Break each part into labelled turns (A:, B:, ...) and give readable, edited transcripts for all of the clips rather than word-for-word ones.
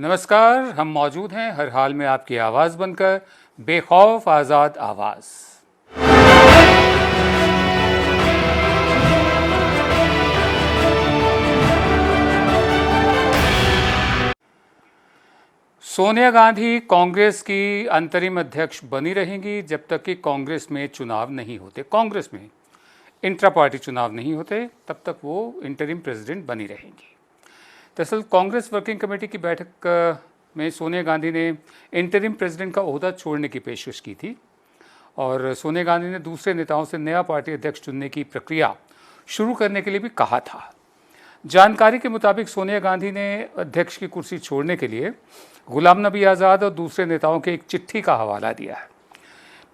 A: नमस्कार, हम मौजूद हैं हर हाल में आपकी आवाज़ बनकर, बेखौफ आज़ाद आवाज़। सोनिया गांधी कांग्रेस की अंतरिम अध्यक्ष बनी रहेंगी जब तक कि कांग्रेस में चुनाव नहीं होते। कांग्रेस में इंट्रा पार्टी चुनाव नहीं होते तब तक वो इंटरिम प्रेसिडेंट बनी रहेंगी। दरअसल कांग्रेस वर्किंग कमेटी की बैठक में सोनिया गांधी ने इंटरिम प्रेसिडेंट का ओहदा छोड़ने की पेशकश की थी और सोनिया गांधी ने दूसरे नेताओं से नया पार्टी अध्यक्ष चुनने की प्रक्रिया शुरू करने के लिए भी कहा था। जानकारी के मुताबिक सोनिया गांधी ने अध्यक्ष की कुर्सी छोड़ने के लिए गुलाम नबी आज़ाद और दूसरे नेताओं के एक चिट्ठी का हवाला दिया है।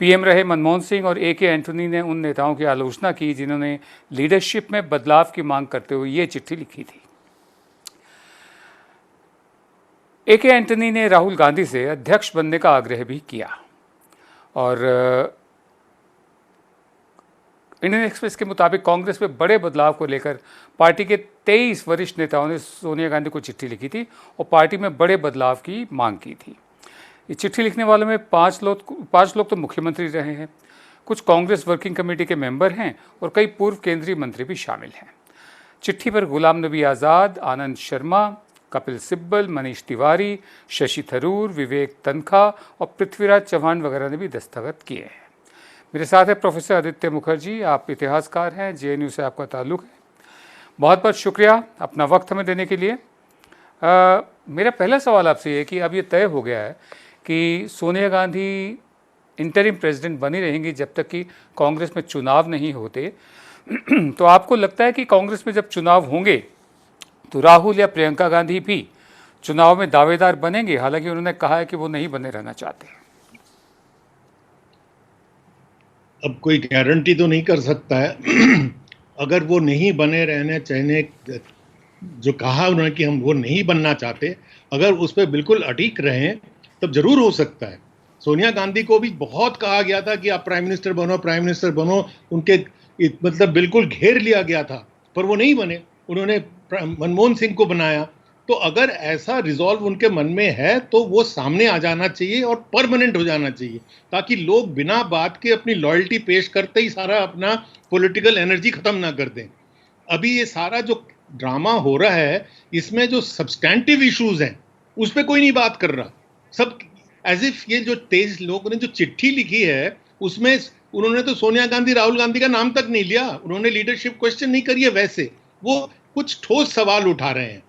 A: पीएम रहे मनमोहन सिंह और ए के एंटनी ने उन नेताओं की आलोचना की जिन्होंने लीडरशिप में बदलाव की मांग करते हुए ये चिट्ठी लिखी थी। ए के एंटनी ने राहुल गांधी से अध्यक्ष बनने का आग्रह भी किया और इंडियन एक्सप्रेस के मुताबिक कांग्रेस में बड़े बदलाव को लेकर पार्टी के 23 वरिष्ठ नेताओं ने सोनिया गांधी को चिट्ठी लिखी थी और पार्टी में बड़े बदलाव की मांग की थी। ये चिट्ठी लिखने वालों में पांच लोग तो मुख्यमंत्री रहे हैं, कुछ कांग्रेस वर्किंग कमेटी के मेंबर हैं और कई पूर्व केंद्रीय मंत्री भी शामिल हैं। चिट्ठी पर गुलाम नबी आज़ाद, आनंद शर्मा, कपिल सिब्बल, मनीष तिवारी, शशि थरूर, विवेक तनखा और पृथ्वीराज चौहान वगैरह ने भी दस्तखत किए हैं। मेरे साथ है प्रोफेसर आदित्य मुखर्जी, आप इतिहासकार हैं, जेएनयू से आपका ताल्लुक़ है। बहुत बहुत शुक्रिया अपना वक्त हमें देने के लिए। मेरा पहला सवाल आपसे ये है कि अब ये तय हो गया है कि सोनिया गांधी इंटरिम प्रेसिडेंट बनी रहेंगी जब तक कि कांग्रेस में चुनाव नहीं होते तो आपको लगता है कि कांग्रेस में जब चुनाव होंगे तो राहुल या प्रियंका गांधी भी चुनाव में दावेदार बनेंगे? हालांकि उन्होंने कहा है कि वो नहीं बने रहना चाहते।
B: अब कोई गारंटी तो नहीं कर सकता है अगर वो नहीं बने रहने चाहने, जो कहा उन्होंने कि हम वो नहीं बनना चाहते, अगर उस पर बिल्कुल अडिग रहें तब जरूर हो सकता है। सोनिया गांधी को भी बहुत कहा गया था कि आप प्राइम मिनिस्टर बनो, प्राइम मिनिस्टर बनो, उनके मतलब बिल्कुल घेर लिया गया था, पर वो नहीं बने। उन्होंने मनमोहन सिंह को बनाया। तो अगर ऐसा रिजॉल्व उनके मन में है तो वो सामने आ जाना चाहिए और परमानेंट हो जाना चाहिए, ताकि लोग बिना बात के अपनी लॉयल्टी पेश करते ही सारा अपना पॉलिटिकल एनर्जी खत्म ना कर दें। अभी ये सारा जो ड्रामा हो रहा है, इसमें जो सब्सटैंटिव इश्यूज हैं उस पर कोई नहीं बात कर रहा। सब एज इफ ये जो 23 लोगों ने जो चिट्ठी लिखी है उसमें उन्होंने तो सोनिया गांधी, राहुल गांधी का नाम तक नहीं लिया, उन्होंने लीडरशिप क्वेश्चन नहीं करी है। वैसे वो कुछ ठोस सवाल उठा रहे हैं,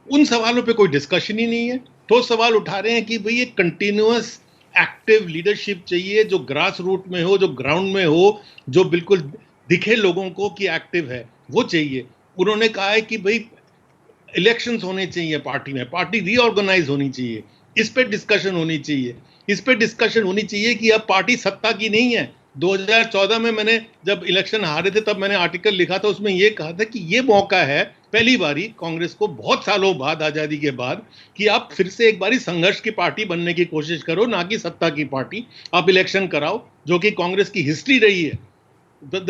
B: उन सवालों पे कोई डिस्कशन ही नहीं है। ठोस सवाल उठा रहे हैं कि भाई ये कंटिन्यूअस एक्टिव लीडरशिप चाहिए, जो ग्रास रूट में हो, जो ग्राउंड में हो, जो बिल्कुल दिखे लोगों को कि एक्टिव है, वो चाहिए। उन्होंने कहा है कि भाई इलेक्शंस होने चाहिए पार्टी में, पार्टी रीऑर्गेनाइज होनी चाहिए, इस पे डिस्कशन होनी चाहिए। इस पे डिस्कशन होनी चाहिए कि अब पार्टी सत्ता की नहीं है। 2014 में मैंने जब इलेक्शन हारे थे तब मैंने आर्टिकल लिखा था, उसमें यह कहा था कि ये मौका है पहली बारी कांग्रेस को बहुत सालों बाद, आजादी के बाद, कि आप फिर से एक बारी संघर्ष की पार्टी बनने की कोशिश करो, ना कि सत्ता की पार्टी। आप इलेक्शन कराओ, जो कि कांग्रेस की हिस्ट्री रही है।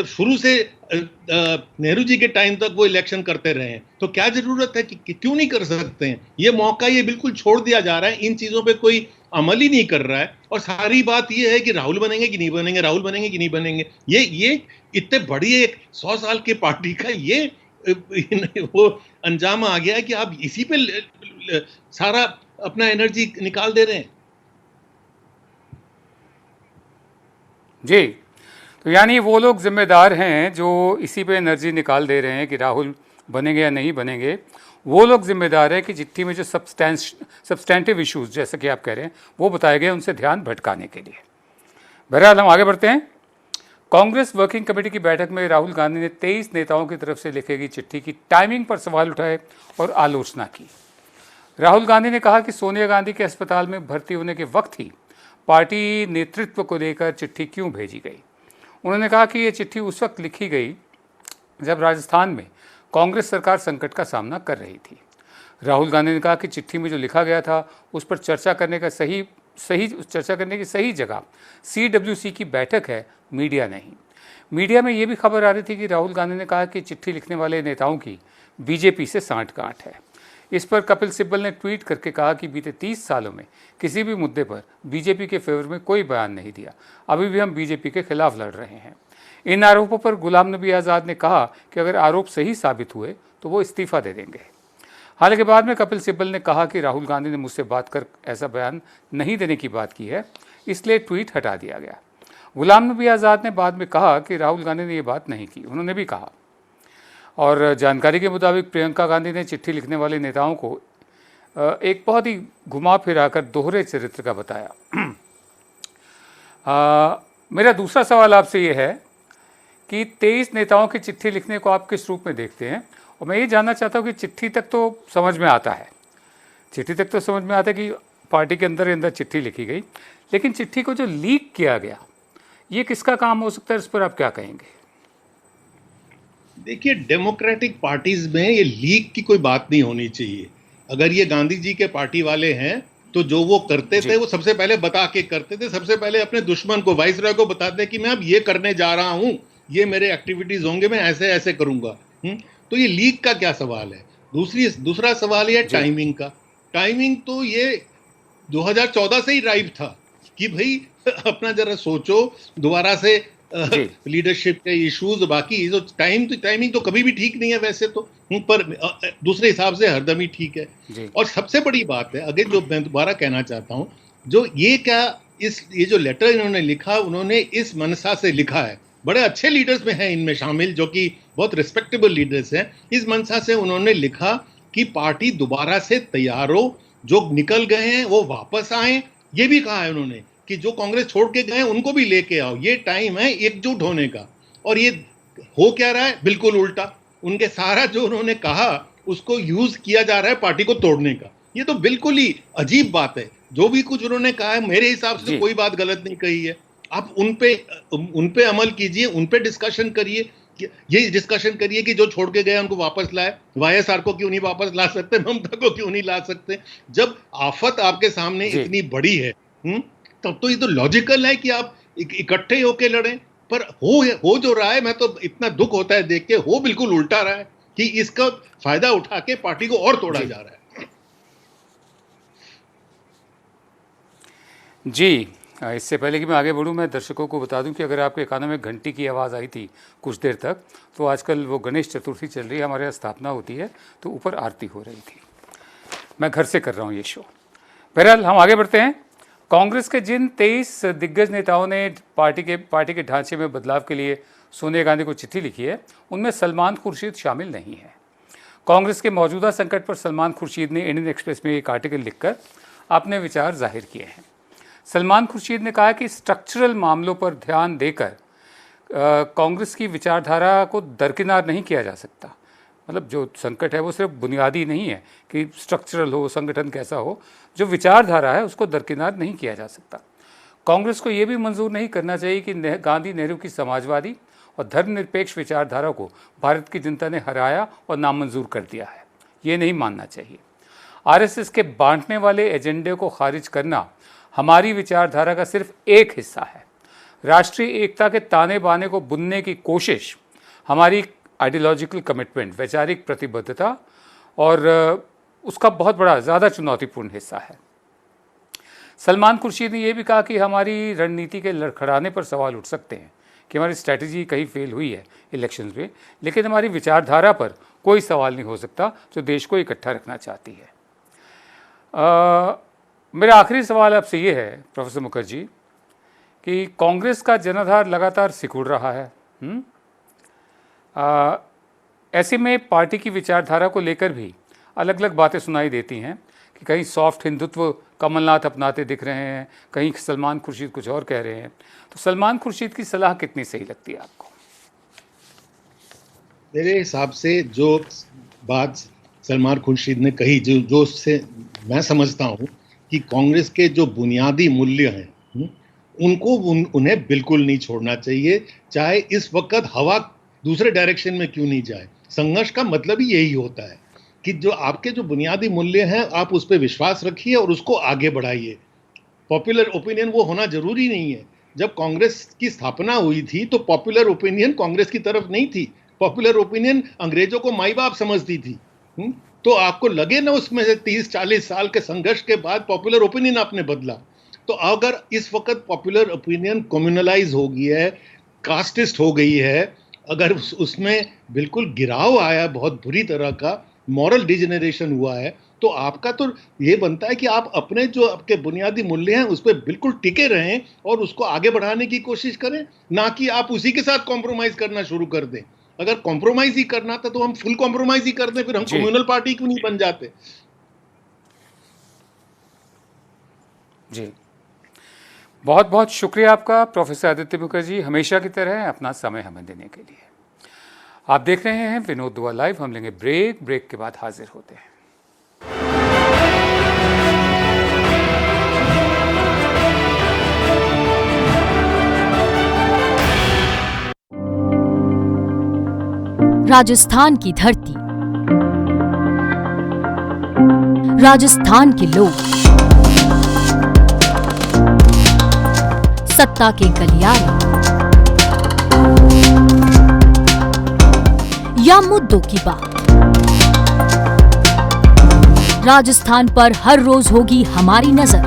B: शुरू से नेहरू जी के टाइम तक वो इलेक्शन करते रहे हैं। तो क्या जरूरत है कि क्यों नहीं कर सकते हैं? ये मौका ये बिल्कुल छोड़ दिया जा रहा है, इन चीजों पे कोई अमल ही नहीं कर रहा है। और सारी बात ये है कि राहुल बनेंगे कि नहीं बनेंगे, राहुल बनेंगे कि नहीं बनेंगे। ये इतने बड़ी एक 100 साल की पार्टी का ये वो अंजाम आ गया है कि आप इसी पे सारा अपना एनर्जी निकाल दे रहे हैं।
A: जी, तो यानी वो लोग जिम्मेदार हैं जो इसी पे एनर्जी निकाल दे रहे हैं कि राहुल बनेंगे या नहीं बनेंगे। वो लोग जिम्मेदार हैं कि चिट्ठी में जो सब्सटैंटिव इश्यूज जैसे कि आप कह रहे हैं वो बताए गए, उनसे ध्यान भटकाने के लिए। बहरहाल हम आगे बढ़ते हैं। कांग्रेस वर्किंग कमेटी की बैठक में राहुल गांधी ने 23 नेताओं की तरफ से लिखी गई चिट्ठी की टाइमिंग पर सवाल उठाए और आलोचना की। राहुल गांधी ने कहा कि सोनिया गांधी के अस्पताल में भर्ती होने के वक्त ही पार्टी नेतृत्व को लेकर चिट्ठी क्यों भेजी गई। उन्होंने कहा कि ये चिट्ठी उस वक्त लिखी गई जब राजस्थान में कांग्रेस सरकार संकट का सामना कर रही थी। राहुल गांधी ने कहा कि चिट्ठी में जो लिखा गया था उस पर चर्चा करने की सही जगह CWC की बैठक है, मीडिया नहीं। मीडिया में ये भी खबर आ रही थी कि राहुल गांधी ने कहा कि चिट्ठी लिखने वाले नेताओं की बीजेपी से सांठ-गांठ है। इस पर कपिल सिब्बल ने ट्वीट करके कहा कि बीते 30 सालों में किसी भी मुद्दे पर बीजेपी के फेवर में कोई बयान नहीं दिया, अभी भी हम बीजेपी के खिलाफ लड़ रहे हैं। इन आरोपों पर गुलाम नबी आज़ाद ने कहा कि अगर आरोप सही साबित हुए तो वो इस्तीफा दे देंगे। हालांकि बाद में कपिल सिब्बल ने कहा कि राहुल गांधी ने मुझसे बात कर ऐसा बयान नहीं देने की बात की है, इसलिए ट्वीट हटा दिया गया। गुलाम नबी आज़ाद ने बाद में कहा कि राहुल गांधी ने ये बात नहीं की। उन्होंने भी कहा, और जानकारी के मुताबिक प्रियंका गांधी ने चिट्ठी लिखने वाले नेताओं को एक बहुत ही घुमा फिरा कर दोहरे चरित्र का बताया। मेरा दूसरा सवाल आपसे ये है कि 23 नेताओं की चिट्ठी लिखने को आप किस रूप में देखते हैं? और मैं ये जानना चाहता हूँ कि चिट्ठी तक तो समझ में आता है, चिट्ठी तक तो समझ में आता है कि पार्टी के अंदर चिट्ठी लिखी गई, लेकिन चिट्ठी को जो लीक किया गया ये किसका काम हो सकता है, इस पर आप क्या कहेंगे?
B: देखिए, डेमोक्रेटिक पार्टीज में ये लीक की कोई बात नहीं होनी चाहिए। अगर ये गांधी जी के पार्टी वाले हैं तो जो वो करते थे वो सबसे पहले बता के करते थे, सबसे पहले अपने दुश्मन को, वाइसरॉय को बताते कि मैं अब ये करने जा रहा हूं, ये मेरे एक्टिविटीज होंगे, मैं ऐसे ऐसे करूंगा। तो ये लीक का क्या सवाल है? दूसरा सवाल ये टाइमिंग का। टाइमिंग तो ये 2014 से ही राइव था कि भाई अपना जरा सोचो दोबारा से, लीडरशिप के इश्यूज, बाकी जो टाइमिंग तो कभी भी ठीक नहीं है वैसे तो, पर दूसरे हिसाब से हरदम ही ठीक है। और सबसे बड़ी बात है, अगर जो मैं दोबारा कहना चाहता हूं, जो ये जो लेटर इन्होंने लिखा, उन्होंने इस मनसा से लिखा है, बड़े अच्छे लीडर्स में हैं इनमें शामिल, जो कि बहुत रिस्पेक्टेबल लीडर्स हैं। इस मनसा से उन्होंने लिखा कि पार्टी दोबारा से तैयार हो, जो निकल गए हैं वो वापस आए। ये भी कहा है उन्होंने कि जो कांग्रेस छोड़ के गए उनको भी लेके आओ, ये टाइम है एकजुट होने का। और ये हो क्या रहा है? बिल्कुल उल्टा। उनके सारा जो उन्होंने कहा उसको यूज किया जा रहा है पार्टी को तोड़ने का। ये तो बिल्कुल ही अजीब बात है। जो भी कुछ उन्होंने कहा है, मेरे हिसाब से कोई बात गलत नहीं कही है। आप उन पे अमल कीजिए, उन पे डिस्कशन करिए, ये डिस्कशन करिए कि जो छोड़ के गए उनको वापस लाए। वाईएसआर को क्यों नहीं वापस ला सकते? ममता को क्यों नहीं ला सकते? जब आफत आपके सामने इतनी बड़ी है, तब तो ये तो लॉजिकल है कि आप इकट्ठे होके लड़ें। पर हो जो रहा है, मैं तो इतना दुख होता है देख के, हो बिल्कुल उल्टा रहा है कि इसका फायदा उठा के पार्टी को और तोड़ा जा रहा है।
A: जी, इससे पहले कि मैं आगे बढ़ूं, मैं दर्शकों को बता दूं कि अगर आपके कानों में घंटी की आवाज़ आई थी कुछ देर तक, तो आजकल वो गणेश चतुर्थी चल रही है, हमारे यहाँ स्थापना होती है, तो ऊपर आरती हो रही थी। मैं घर से कर रहा हूँ ये शो। बहरहाल हम आगे बढ़ते हैं। कांग्रेस के जिन 23 दिग्गज नेताओं ने पार्टी के ढांचे में बदलाव के लिए सोनिया गांधी को चिट्ठी लिखी है, उनमें सलमान खुर्शीद शामिल नहीं है। कांग्रेस के मौजूदा संकट पर सलमान खुर्शीद ने इंडियन एक्सप्रेस में एक आर्टिकल लिखकर अपने विचार जाहिर किए हैं। सलमान खुर्शीद ने कहा कि स्ट्रक्चरल मामलों पर ध्यान देकर कांग्रेस की विचारधारा को दरकिनार नहीं किया जा सकता। मतलब जो संकट है वो सिर्फ बुनियादी नहीं है कि स्ट्रक्चरल हो, संगठन कैसा हो, जो विचारधारा है उसको दरकिनार नहीं किया जा सकता। कांग्रेस को ये भी मंजूर नहीं करना चाहिए कि गांधी नेहरू की समाजवादी और धर्मनिरपेक्ष विचारधारा को भारत की जनता ने हराया और नामंजूर कर दिया है, ये नहीं मानना चाहिए। आरएसएस के बांटने वाले एजेंडे को खारिज करना हमारी विचारधारा का सिर्फ एक हिस्सा है। राष्ट्रीय एकता के ताने बाने को बुनने की कोशिश हमारी आइडियोलॉजिकल कमिटमेंट, वैचारिक प्रतिबद्धता और उसका बहुत बड़ा ज़्यादा चुनौतीपूर्ण हिस्सा है। सलमान खुर्शीद ने यह भी कहा कि हमारी रणनीति के लड़खड़ाने पर सवाल उठ सकते हैं कि हमारी स्ट्रैटेजी कहीं फेल हुई है इलेक्शंस में, लेकिन हमारी विचारधारा पर कोई सवाल नहीं हो सकता जो देश को इकट्ठा रखना चाहती है। मेरा आखिरी सवाल आपसे ये है प्रोफेसर मुखर्जी कि कांग्रेस का जनाधार लगातार सिकुड़ रहा है। ऐसे में पार्टी की विचारधारा को लेकर भी अलग अलग बातें सुनाई देती हैं कि कहीं सॉफ्ट हिंदुत्व कमलनाथ अपनाते दिख रहे हैं, कहीं सलमान खुर्शीद कुछ और कह रहे हैं। तो सलमान खुर्शीद की सलाह कितनी सही लगती है आपको?
B: मेरे हिसाब से जो बात सलमान खुर्शीद ने कही, जो उससे मैं समझता हूँ कि कांग्रेस के जो बुनियादी मूल्य हैं उनको उन्हें बिल्कुल नहीं छोड़ना चाहिए, चाहे इस वक्त हवा दूसरे डायरेक्शन में क्यों नहीं जाए। संघर्ष का मतलब ही यही होता है कि जो आपके जो बुनियादी मूल्य हैं आप उस पर विश्वास रखिए और उसको आगे बढ़ाइए। पॉपुलर ओपिनियन वो होना जरूरी नहीं है। जब कांग्रेस की स्थापना हुई थी तो पॉपुलर ओपिनियन कांग्रेस की तरफ नहीं थी। पॉपुलर ओपिनियन अंग्रेजों को माई बाप समझती थी। तो आपको लगे ना उसमें से 30-40 साल के संघर्ष के बाद पॉपुलर ओपिनियन आपने बदला। तो अगर इस वक्त पॉपुलर ओपिनियन कम्युनलाइज हो गई है, कास्टिस्ट हो गई है, अगर उसमें बिल्कुल गिराव आया बहुत बुरी तरह का, मॉरल डिजेनरेशन हुआ है, तो आपका तो ये बनता है कि आप अपने जो आपके बुनियादी मूल्य हैं उस पर बिल्कुल टिके रहें और उसको आगे बढ़ाने की कोशिश करें, ना कि आप उसी के साथ कॉम्प्रोमाइज करना शुरू कर दें। अगर कॉम्प्रोमाइज ही करना था तो हम फुल कॉम्प्रोमाइज ही कर दें, फिर हम कम्युनल पार्टी क्यों नहीं बन जाते।
A: जी, बहुत बहुत शुक्रिया आपका प्रोफेसर आदित्य मुखर्जी, हमेशा की तरह अपना समय हमें देने के लिए। आप देख रहे हैं विनोद दुआ लाइव। हम लेंगे ब्रेक के बाद हाजिर होते हैं।
C: राजस्थान की धरती, राजस्थान के लोग, सत्ता के गलियारे या मुद्दों की बात, राजस्थान पर हर रोज होगी हमारी नजर।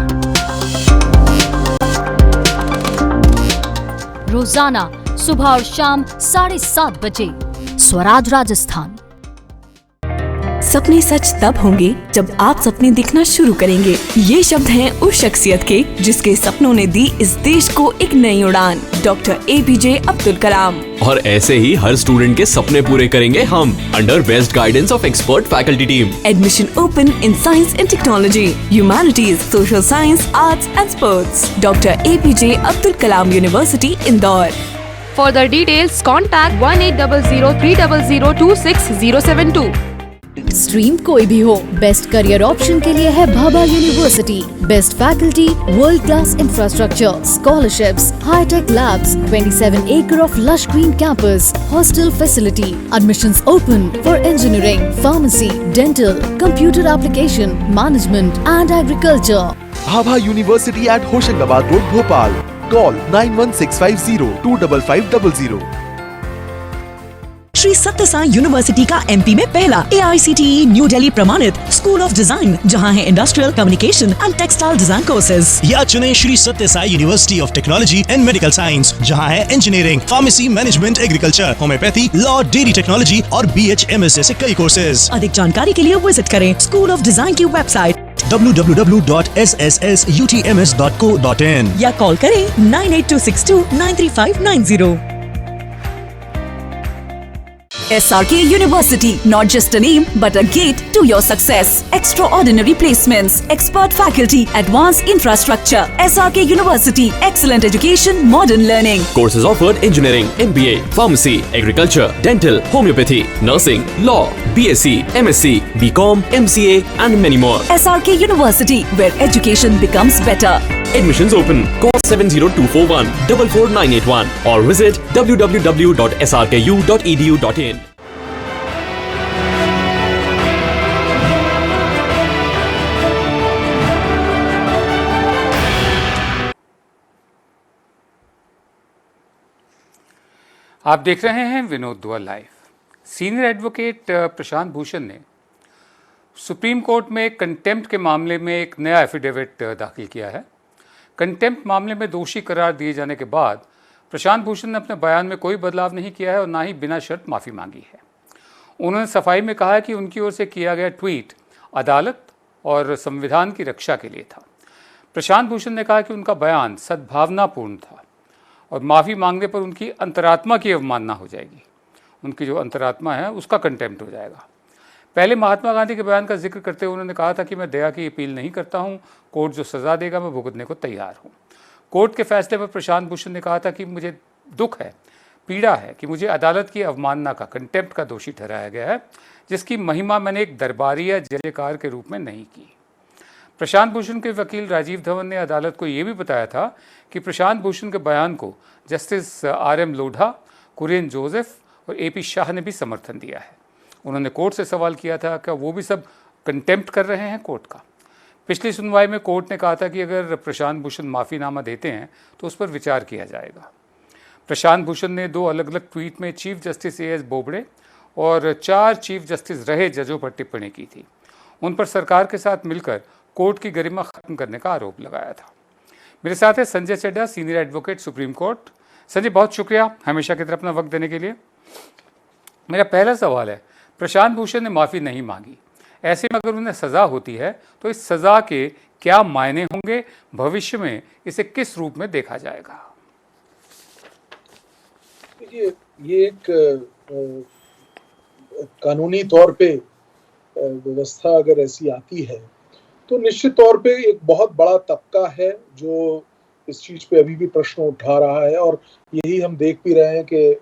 C: रोजाना सुबह और शाम 7:30 बजे स्वराज राजस्थान।
D: सपने सच तब होंगे जब आप सपने दिखना शुरू करेंगे। ये शब्द हैं उस शख्सियत के जिसके सपनों ने दी इस देश को एक नई उड़ान, डॉक्टर APJ अब्दुल कलाम।
E: और ऐसे ही हर स्टूडेंट के सपने पूरे करेंगे हम, under best guidance of expert faculty team.
D: Admission open in science and technology, humanities, social science, arts and sports. Doctor APJ Abdul Kalam university, Indore.
F: For the details, contact 180030026072।
C: Stream कोई भी हो, बेस्ट करियर ऑप्शन के लिए है Bhabha university. Best faculty, world class infrastructure, scholarships, hitech labs, 27 acre of lush green campus, hostel facility. Admissions open for engineering, pharmacy, dental, computer application, management and agriculture.
G: Bhabha university at Hoshangabad road, Bhopal. Call 9165025500।
H: Shri सत्य Sai university का MP में पहला AICTE new Delhi प्रमाणित school of design, जहां है industrial, communication and textile design courses.
I: या चुने श्री सत्य Sai university of technology and medical science, जहां है engineering, pharmacy, management, agriculture, homeopathy, law, dairy technology और BHMS जैसे कई कोर्सेज।
H: अधिक जानकारी के लिए विजिट करें स्कूल ऑफ डिजाइन की वेबसाइट
I: www.sssutms.co.in
H: या कॉल करें 9826293590। SRK University, not just a name, but a gate to your success. Extraordinary placements, expert faculty, advanced infrastructure. SRK University, excellent education, modern learning.
E: Courses offered: engineering, MBA, pharmacy, agriculture, dental, homeopathy, nursing, law, BSc, MSc, BCom, MCA, and many more.
H: SRK University, where education becomes better.
E: Admissions open. Call 70241 44981 or visit www.srku.edu.in.
A: आप देख रहे हैं विनोद दुआ live. Senior advocate Prashant Bhushan ने supreme court में contempt के मामले में एक नया एफिडेविट दाखिल किया है। कंटेम्प्ट मामले में दोषी करार दिए जाने के बाद प्रशांत भूषण ने अपने बयान में कोई बदलाव नहीं किया है और ना ही बिना शर्त माफ़ी मांगी है। उन्होंने सफाई में कहा है कि उनकी ओर से किया गया ट्वीट अदालत और संविधान की रक्षा के लिए था। प्रशांत भूषण ने कहा कि उनका बयान सद्भावनापूर्ण था और माफ़ी मांगने पर उनकी अंतरात्मा की अवमानना हो जाएगी। उनकी जो अंतरात्मा है उसका कंटेम्प्ट हो जाएगा। पहले महात्मा गांधी के बयान का जिक्र करते हुए उन्होंने कहा था कि मैं दया की अपील नहीं करता हूं, कोर्ट जो सज़ा देगा मैं भुगतने को तैयार हूं। कोर्ट के फैसले पर प्रशांत भूषण ने कहा था कि मुझे दुख है, पीड़ा है कि मुझे अदालत की अवमानना का, कंटेम्प्ट का दोषी ठहराया गया है, जिसकी महिमा मैंने एक दरबारी या जयकार के रूप में नहीं की। प्रशांत भूषण के वकील राजीव धवन ने अदालत को ये भी बताया था कि प्रशांत भूषण के बयान को जस्टिस RM लोढ़ा, कुरियन जोसेफ और AP शाह ने भी समर्थन दिया है। उन्होंने कोर्ट से सवाल किया था कि वो भी सब कंटेम्प्ट कर रहे हैं कोर्ट का। पिछली सुनवाई में कोर्ट ने कहा था कि अगर प्रशांत भूषण माफ़ीनामा देते हैं तो उस पर विचार किया जाएगा। प्रशांत भूषण ने 2 अलग अलग ट्वीट में चीफ जस्टिस AS बोबड़े और 4 चीफ जस्टिस रहे जजों पर टिप्पणी की थी। उन पर सरकार के साथ मिलकर कोर्ट की गरिमा खत्म करने का आरोप लगाया था। मेरे साथ है Sanjay Chadha, senior advocate, supreme court. Sanjay, बहुत शुक्रिया हमेशा की तरह अपना वक्त देने के लिए। मेरा पहला सवाल है, प्रशांत भूषण ने माफ़ी नहीं मांगी, ऐसे में अगर उन्हें सज़ा होती है तो इस सज़ा के क्या मायने होंगे, भविष्य में इसे किस रूप में देखा जाएगा?
J: देखिए, ये एक कानूनी तौर पे व्यवस्था अगर ऐसी आती है तो निश्चित तौर पे एक बहुत बड़ा तबका है जो इस चीज पे अभी भी प्रश्न उठा रहा है, और यही हम देख भी रहे हैं कि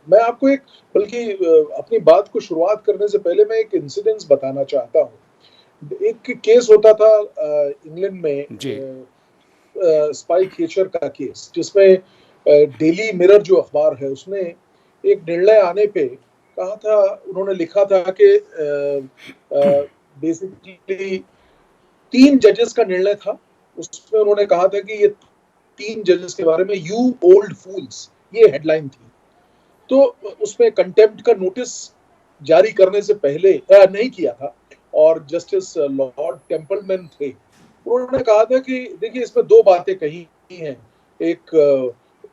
J: मैं आपको एक बल्कि अपनी बात को शुरुआत करने से पहले मैं एक इंसिडेंस बताना चाहता हूँ। एक केस होता था इंग्लैंड में, स्पाइक हेचर का केस, जिसमें डेली मिरर जो अखबार है उसने एक निर्णय आने पे कहा था, उन्होंने लिखा था कि बेसिकली 3 जजेस का निर्णय था। उसमें उन्होंने कहा था कि ये 3 जजेस के बारे में यू ओल्ड फूल्स, ये हेडलाइन थी। तो उसमें कंटेम्प्ट का नोटिस जारी करने से पहले नहीं किया था, और जस्टिस लॉर्ड टेम्पलमैन थे। उन्होंने कहा था कि देखिए, इसमें 2 बातें कही हैं। एक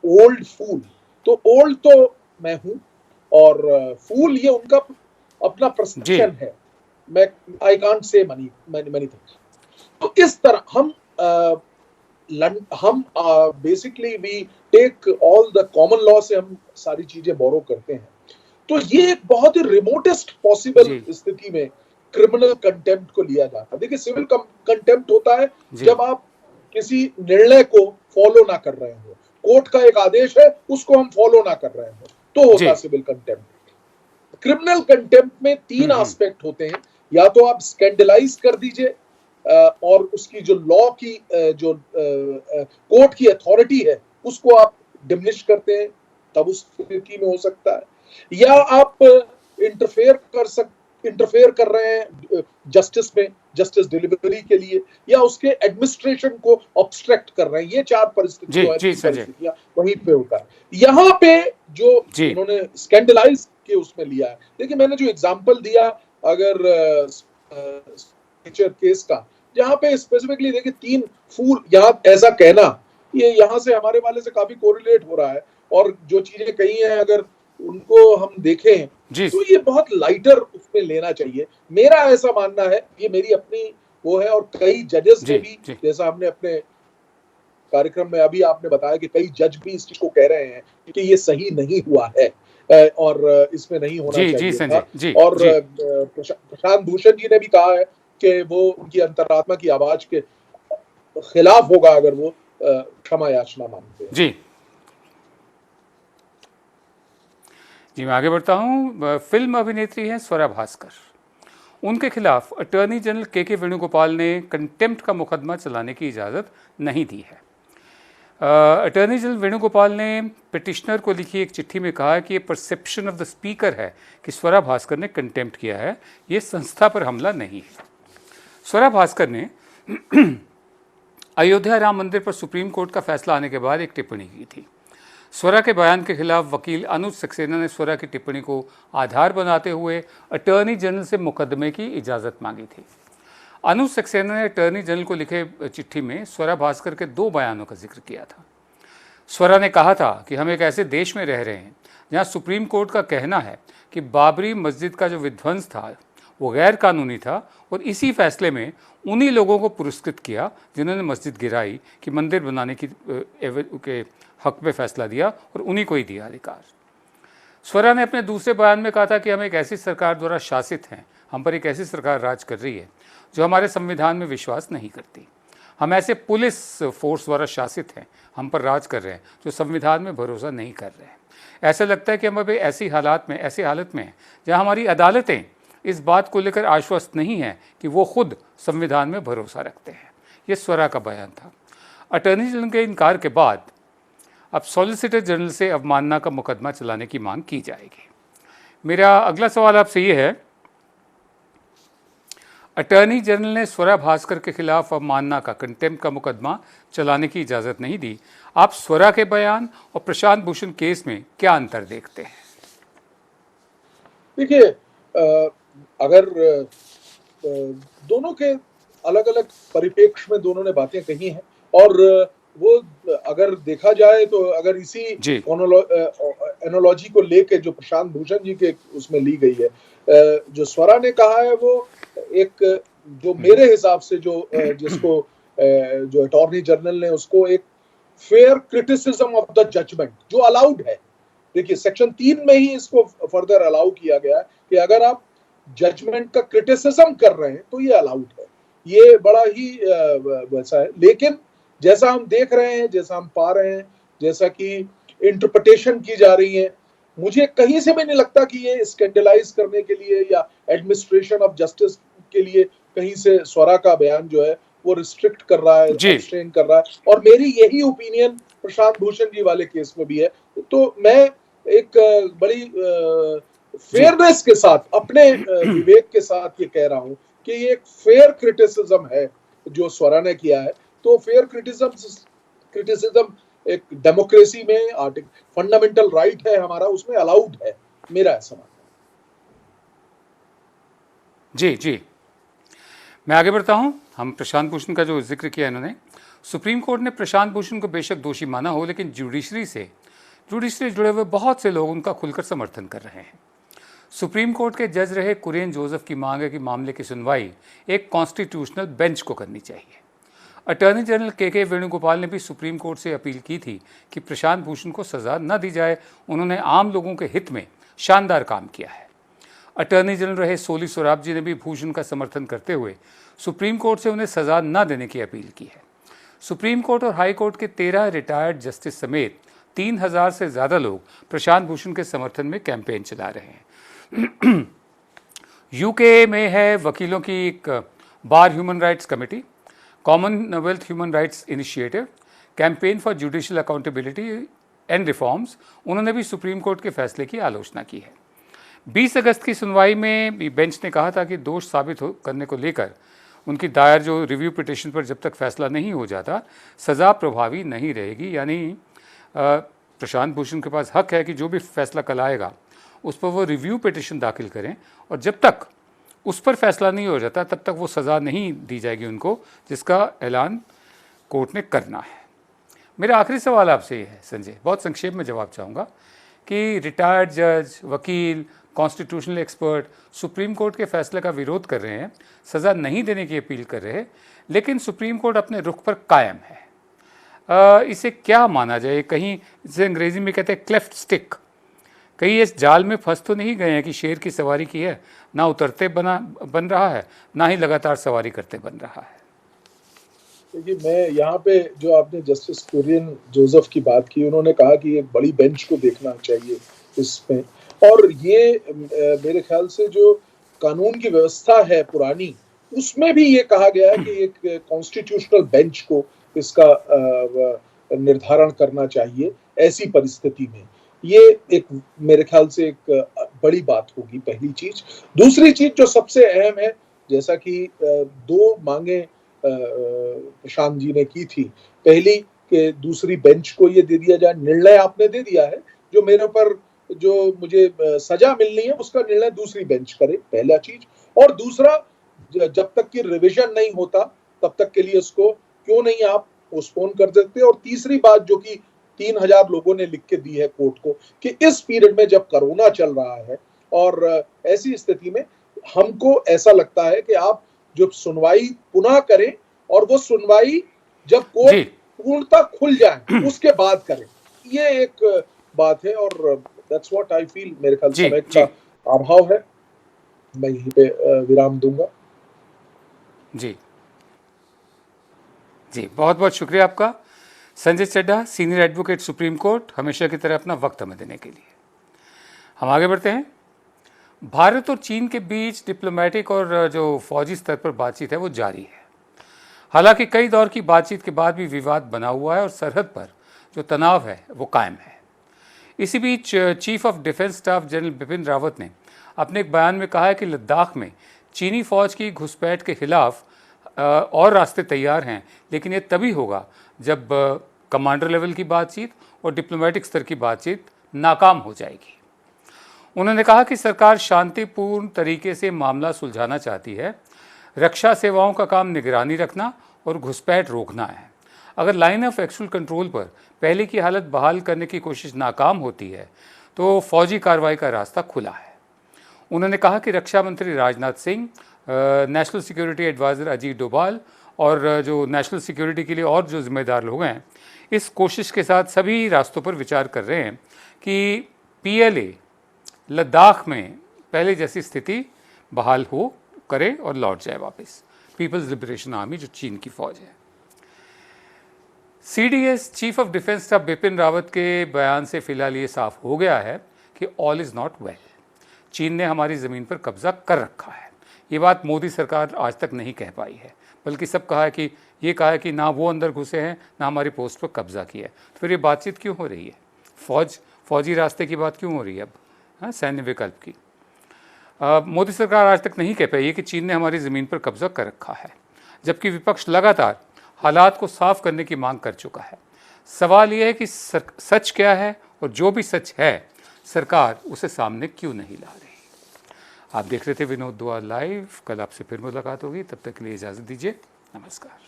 J: ओल्ड फूल, तो ओल्ड तो मैं हूं और फूल ये उनका अपना परसेप्शन है। मैं I can't say many things. तो इस तरह हम basically we take all the common law से हम सारी चीजें बोरो करते हैं। तो ये एक बहुत ही रिमोटेस्ट पॉसिबल स्थिति में क्रिमिनल कंटेम्प्ट को लिया जाता है। देखिए, सिविल कंटेम्प्ट होता है जब आप किसी निर्णय को फॉलो ना कर रहे हो, कोर्ट का एक आदेश है उसको हम फॉलो ना कर रहे हो, तो होता सिविल कंटेम्प्ट। क्रिमिनल कंटेम्प्ट में 3 एस्पेक्ट होते हैं। या तो आप स्कैंडलाइज कर दीजिए और उसकी जो लॉ की जो कोर्ट की अथॉरिटी है उसको आप डिमिनिश करते हैं, तब उस स्थिति में हो सकता है। या आप इंटरफेयर कर रहे हैं जस्टिस में, जस्टिस डिलीवरी के लिए, या उसके एडमिनिस्ट्रेशन को ऑब्स्ट्रक्ट कर रहे हैं। ये 4 परिस्थितियां वहीं पे होता है। यहाँ पे जो उन्होंने स्कैंडलाइज के उसमें लिया है, देखिए मैंने जो एग्जांपल दिया अगर केस का, जहां पे स्पेसिफिकली देखिए 3 फूल, यहाँ ऐसा कहना ये यहाँ से हमारे वाले से काफी कोरिलेट हो रहा है, और जो चीजें कही हैं अगर उनको हम देखें तो ये बहुत लाइटर उसमें लेना चाहिए। मेरा ऐसा मानना है, ये मेरी अपनी वो है, और कई जजेस ने भी, जैसा हमने अपने कार्यक्रम में अभी आपने बताया कि कई जज भी इस चीज को कह रहे हैं कि ये सही नहीं हुआ है और इसमें नहीं होना चाहिए था। और प्रशांत भूषण जी ने भी कहा है कि वो उनकी अंतरात्मा की आवाज के खिलाफ होगा अगर वो क्षमा याचना मांगते हैं।
A: जी, मैं आगे बढ़ता हूँ। फिल्म अभिनेत्री हैं स्वरा भास्कर, उनके खिलाफ अटॉर्नी जनरल के वेणुगोपाल ने कंटेम्प्ट का मुकदमा चलाने की इजाज़त नहीं दी है। अटॉर्नी जनरल वेणुगोपाल ने पिटिशनर को लिखी एक चिट्ठी में कहा कि ये परसेप्शन ऑफ द स्पीकर है कि स्वरा भास्कर ने कंटेम्प्ट किया है, ये संस्था पर हमला नहीं है। स्वरा भास्कर ने अयोध्या राम मंदिर पर सुप्रीम कोर्ट का फैसला आने के बाद एक टिप्पणी की थी। स्वरा के बयान के खिलाफ वकील अनुज सक्सेना ने स्वरा की टिप्पणी को आधार बनाते हुए अटॉर्नी जनरल से मुकदमे की इजाज़त मांगी थी। अनुज सक्सेना ने अटॉर्नी जनरल को लिखे चिट्ठी में स्वरा भास्कर के 2 बयानों का जिक्र किया था। स्वरा ने कहा था कि हम एक ऐसे देश में रह रहे हैं जहां सुप्रीम कोर्ट का कहना है कि बाबरी मस्जिद का जो विध्वंस था वो गैर कानूनी था, और इसी फैसले में उन्हीं लोगों को पुरस्कृत किया जिन्होंने मस्जिद गिराई कि मंदिर बनाने की के हक में फैसला दिया, और उन्हीं को ही दिया अधिकार। स्वरा ने अपने दूसरे बयान में कहा था कि हम एक ऐसी सरकार द्वारा शासित हैं, हम पर एक ऐसी सरकार राज कर रही है जो हमारे संविधान में विश्वास नहीं करती। हम ऐसे पुलिस फोर्स द्वारा शासित हैं, हम पर राज कर रहे हैं जो संविधान में भरोसा नहीं कर रहे हैं। ऐसा लगता है कि हम अभी ऐसी हालत में हैं जहाँ हमारी अदालतें इस बात को लेकर आश्वस्त नहीं हैं कि वो खुद संविधान में भरोसा रखते हैं। ये स्वरा का बयान था। अटॉर्नी जनरल के इनकार के बाद अब सॉलिसिटर जनरल से अवमानना का मुकदमा चलाने की मांग की जाएगी। मेरा अगला सवाल आपसे ये है, अटॉर्नी जनरल ने स्वरा भास्कर के खिलाफ अवमानना का, कंटेम्प्ट का मुकदमा चलाने की इजाज़त नहीं दी। आप स्वरा के बयान और प्रशांत भूषण केस में क्या अंतर देखते हैं?
J: देखिए, अगर दोनों के अलग अलग परिप्रेक्ष्य में दोनों ने बातें कही हैं, और वो अगर देखा जाए तो अगर इसी एनोलॉजी को लेके जो प्रशांत भूषण जी के उसमें ली गई है, जो स्वरा ने कहा है वो एक, जो मेरे हिसाब से जो जिसको जो अटॉर्नी जनरल ने उसको एक fair criticism of the judgement जो अलाउड है। देखिए, सेक्शन 3 में ही इसको फर्दर अलाउ किया गया है कि अगर आप जजमेंट का क्रिटिसिज्म कर रहे हैं तो ये अलाउड है। ये बड़ा ही वैसा है, लेकिन जैसा हम देख रहे हैं, जैसा हम पा रहे हैं, जैसा कि इंटरप्रिटेशन की जा रही है, मुझे कहीं से भी नहीं लगता कि ये स्कैंडलाइज करने के लिए या एडमिनिस्ट्रेशन ऑफ जस्टिस के लिए कहीं से स्वरा का बयान जो है वो रिस्ट्रिक्ट कर रहा है, रिस्ट्रेन कर रहा है। और मेरी यही ओपिनियन प्रशांत भूषण जी वाले केस में भी है। तो मैं एक बड़ी फेयरनेस के साथ, अपने विवेक के साथ ये कह रहा हूं कि ये एक फेयर क्रिटिसिज्म है जो स्वरा ने किया है। तो फेयर क्रिटिसिज्म एक डेमोक्रेसी में फंडामेंटल राइट है हमारा, उसमें अलाउड है, मेरा ऐसा मानना है।
A: जी, मैं आगे बढ़ता हूं। हम प्रशांत भूषण का जो जिक्र किया इन्होंने, सुप्रीम कोर्ट ने प्रशांत भूषण को बेशक दोषी माना हो, लेकिन जुडिशरी से जुड़े हुए बहुत से लोग उनका खुलकर समर्थन कर रहे हैं। सुप्रीम कोर्ट के जज रहे कुरेन जोसेफ की मांग है कि मामले की सुनवाई एक कॉन्स्टिट्यूशनल बेंच को करनी चाहिए। अटॉर्नी जनरल के वेणुगोपाल ने भी सुप्रीम कोर्ट से अपील की थी कि प्रशांत भूषण को सज़ा न दी जाए। उन्होंने आम लोगों के हित में शानदार काम किया है। अटॉर्नी जनरल रहे सोली सोराब जी ने भी भूषण का समर्थन करते हुए सुप्रीम कोर्ट से उन्हें सज़ा न देने की अपील की है। सुप्रीम कोर्ट और हाई कोर्ट के 13 रिटायर्ड जस्टिस समेत 3000 से ज़्यादा लोग प्रशांत भूषण के समर्थन में कैंपेन चला रहे हैं। यूके में है वकीलों की एक बार human rights committee, commonwealth human rights initiative, campaign for judicial accountability and reforms. उन्होंने भी सुप्रीम कोर्ट के फैसले की आलोचना की है। 20 अगस्त की सुनवाई में बेंच ने कहा था कि दोष साबित करने को लेकर उनकी दायर जो रिव्यू पिटिशन पर जब तक फैसला नहीं हो जाता, सज़ा प्रभावी नहीं रहेगी। यानी प्रशांत भूषण के पास हक है कि जो भी फैसला कल आएगा उस पर वो रिव्यू पिटिशन दाखिल करें, और जब तक उस पर फैसला नहीं हो जाता तब तक वो सज़ा नहीं दी जाएगी उनको, जिसका ऐलान कोर्ट ने करना है। मेरा आखिरी सवाल आपसे ये है संजय, बहुत संक्षेप में जवाब चाहूँगा कि रिटायर्ड जज, वकील, कॉन्स्टिट्यूशनल एक्सपर्ट सुप्रीम कोर्ट के फैसले का विरोध कर रहे हैं, सज़ा नहीं देने की अपील कर रहे हैं, लेकिन सुप्रीम कोर्ट अपने रुख पर कायम है। इसे क्या माना जाए? कहीं इसे अंग्रेजी में कहते हैं क्लेफ्ट स्टिक, कहीं इस जाल में फंस तो नहीं गए हैं कि शेर की सवारी की है, ना उतरते बन रहा है, ना ही लगातार सवारी करते बन रहा है।
J: देखिए, मैं यहाँ पे जो आपने जस्टिस कुरियन जोसेफ की बात की, उन्होंने कहा कि एक बड़ी बेंच को देखना चाहिए इसमें, और ये मेरे ख्याल से जो कानून की व्यवस्था है पुरानी, उसमें भी ये कहा गया है कि एक कॉन्स्टिट्यूशनल बेंच को इसका निर्धारण करना चाहिए ऐसी परिस्थिति में। ये एक मेरे ख्याल से एक बड़ी बात होगी, पहली चीज। दूसरी चीज जो सबसे अहम है, जैसा कि 2 मांगे प्रशांत जी ने की थी, पहली कि दूसरी बेंच को ये दे दिया जाए, निर्णय आपने दे दिया है, जो मेरे पर जो मुझे सजा मिलनी है उसका निर्णय दूसरी बेंच करे, पहला चीज। और दूसरा, जब तक कि रिवीजन नहीं होता तब तक के लिए उसको क्यों नहीं आप पोस्टपोन कर देते। और तीसरी बात जो कि 3000 लोगों ने लिख के दी है कोर्ट को, कि इस पीरियड में जब कोरोना चल रहा है और ऐसी स्थिति में हमको ऐसा लगता है कि आप जो सुनवाई पुनः करें, और वो सुनवाई जब कोर्ट पूर्णतः खुल जाए उसके बाद करें। ये एक बात है, और दैट्स व्हाट आई फील। मेरे ख्याल समय का अभाव है, मैं यहीं पे विराम दूंगा।
A: जी, बहुत बहुत शुक्रिया आपका Sanjay Chadha, senior advocate supreme court, हमेशा की तरह अपना वक्त हमें देने के लिए। हम आगे बढ़ते हैं। भारत और चीन के बीच डिप्लोमेटिक और जो फौजी स्तर पर बातचीत है वो जारी है। हालांकि कई दौर की बातचीत के बाद भी विवाद बना हुआ है और सरहद पर जो तनाव है वो कायम है। इसी बीच chief of defence staff general Bipin Rawat ने अपने एक बयान में कहा है कि लद्दाख में चीनी फौज की घुसपैठ के खिलाफ और रास्ते तैयार हैं, लेकिन ये तभी होगा जब कमांडर लेवल की बातचीत और डिप्लोमेटिक स्तर की बातचीत नाकाम हो जाएगी। उन्होंने कहा कि सरकार शांतिपूर्ण तरीके से मामला सुलझाना चाहती है। रक्षा सेवाओं का काम निगरानी रखना और घुसपैठ रोकना है। अगर लाइन ऑफ एक्चुअल कंट्रोल पर पहले की हालत बहाल करने की कोशिश नाकाम होती है तो फौजी कार्रवाई का रास्ता खुला है। उन्होंने कहा कि रक्षा मंत्री Rajnath Singh, national security advisor Ajit Doval और जो नेशनल सिक्योरिटी के लिए और जो जिम्मेदार लोग हैं, इस कोशिश के साथ सभी रास्तों पर विचार कर रहे हैं कि PLA लद्दाख में पहले जैसी स्थिति बहाल हो करे और लौट जाए वापस। पीपल्स लिबरेशन आर्मी जो चीन की फौज है। CDS chief of defence staff Bipin Rawat के बयान से फिलहाल ये साफ हो गया है कि ऑल इज़ नॉट वेल। चीन ने हमारी ज़मीन पर कब्जा कर रखा है। ये बात मोदी सरकार आज तक नहीं कह पाई है, बल्कि सब कहा है कि ना वो अंदर घुसे हैं ना हमारी पोस्ट पर कब्जा किया है। तो फिर ये बातचीत क्यों हो रही है? फौजी रास्ते की बात क्यों हो रही है अब, सैन्य विकल्प की? मोदी सरकार आज तक नहीं कह पाई है कि चीन ने हमारी ज़मीन पर कब्जा कर रखा है, जबकि विपक्ष लगातार हालात को साफ करने की मांग कर चुका है। सवाल यह है कि सच क्या है, और जो भी सच है सरकार उसे सामने क्यों नहीं ला रही। आप देख रहे थे विनोद दुआ लाइव। कल आपसे फिर मुलाकात होगी, तब तक के लिए इजाज़त दीजिए। नमस्कार।